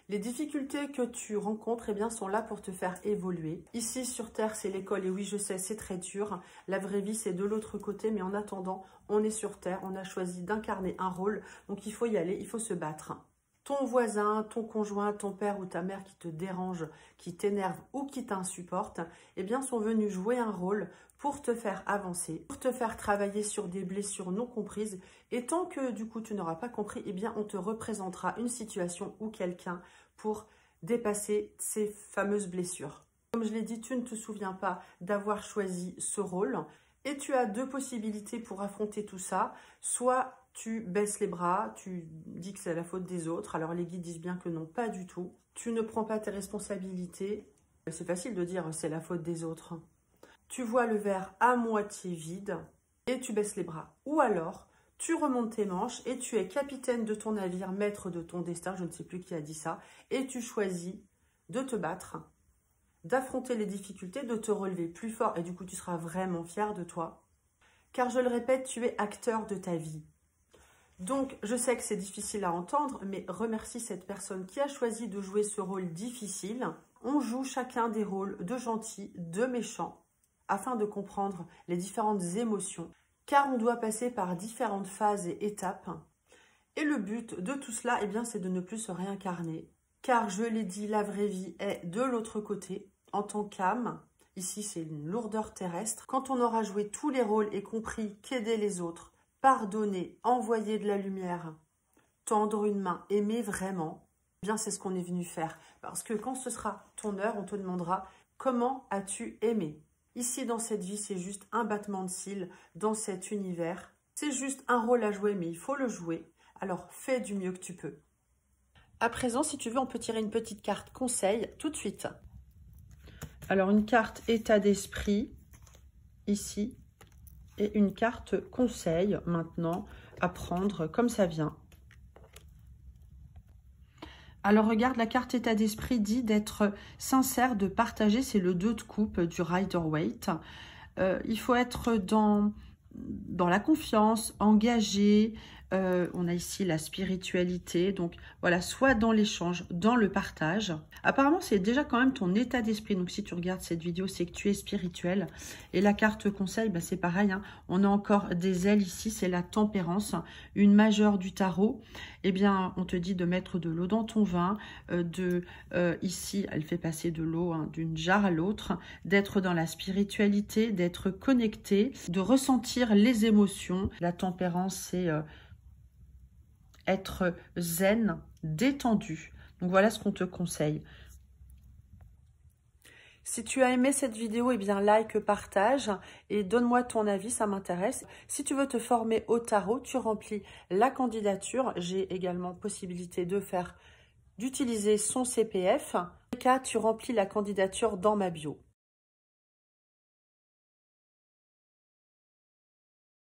Les difficultés que tu rencontres, eh bien, sont là pour te faire évoluer. Ici, sur Terre, c'est l'école. Et oui, je sais, c'est très dur. La vraie vie, c'est de l'autre côté. Mais en attendant, on est sur Terre. On a choisi d'incarner un rôle. Donc, il faut y aller. Il faut se battre. Ton voisin, ton conjoint, ton père ou ta mère qui te dérange, qui t'énerve ou qui t'insupporte, eh bien, sont venus jouer un rôle pour te faire avancer, pour te faire travailler sur des blessures non comprises. Et tant que, du coup, tu n'auras pas compris, eh bien, on te représentera une situation ou quelqu'un pour dépasser ces fameuses blessures. Comme je l'ai dit, tu ne te souviens pas d'avoir choisi ce rôle et tu as deux possibilités pour affronter tout ça. Soit tu baisses les bras, tu dis que c'est la faute des autres. Alors les guides disent bien que non, pas du tout. Tu ne prends pas tes responsabilités. C'est facile de dire c'est la faute des autres. Tu vois le verre à moitié vide et tu baisses les bras. Ou alors, tu remontes tes manches et tu es capitaine de ton navire, maître de ton destin, je ne sais plus qui a dit ça, et tu choisis de te battre, d'affronter les difficultés, de te relever plus fort et du coup tu seras vraiment fier de toi. Car je le répète, tu es acteur de ta vie. Donc, je sais que c'est difficile à entendre, mais remercie cette personne qui a choisi de jouer ce rôle difficile. On joue chacun des rôles de gentil, de méchant, afin de comprendre les différentes émotions, car on doit passer par différentes phases et étapes. Et le but de tout cela, eh bien, c'est de ne plus se réincarner, car je l'ai dit, la vraie vie est de l'autre côté, en tant qu'âme. Ici, c'est une lourdeur terrestre. Quand on aura joué tous les rôles et compris qu'aider les autres, pardonner, envoyer de la lumière, tendre une main, aimer vraiment, eh bien c'est ce qu'on est venu faire. Parce que quand ce sera ton heure, on te demandera comment as-tu aimé. Ici dans cette vie, c'est juste un battement de cils dans cet univers. C'est juste un rôle à jouer, mais il faut le jouer. Alors fais du mieux que tu peux. À présent, si tu veux, on peut tirer une petite carte conseil tout de suite. Alors une carte état d'esprit, ici. Et une carte conseil maintenant à prendre comme ça vient. Alors regarde, la carte état d'esprit dit d'être sincère, de partager. C'est le 2 de coupe du Rider-Waite. Il faut être dans la confiance, engagé. On a ici la spiritualité. Donc voilà, soit dans l'échange, dans le partage. Apparemment, c'est déjà quand même ton état d'esprit. Donc si tu regardes cette vidéo, c'est que tu es spirituel. Et la carte conseil, ben, c'est pareil. Hein. On a encore des ailes ici, c'est la tempérance. Une majeure du tarot. Eh bien, on te dit de mettre de l'eau dans ton vin. Ici, elle fait passer de l'eau hein, d'une jarre à l'autre. D'être dans la spiritualité, d'être connecté, de ressentir les émotions. La tempérance, c'est être zen, détendu. Donc voilà ce qu'on te conseille. Si tu as aimé cette vidéo, eh bien like, partage et donne-moi ton avis, ça m'intéresse. Si tu veux te former au tarot, tu remplis la candidature. J'ai également possibilité d'utiliser son CPF. Dans le cas, tu remplis la candidature dans ma bio.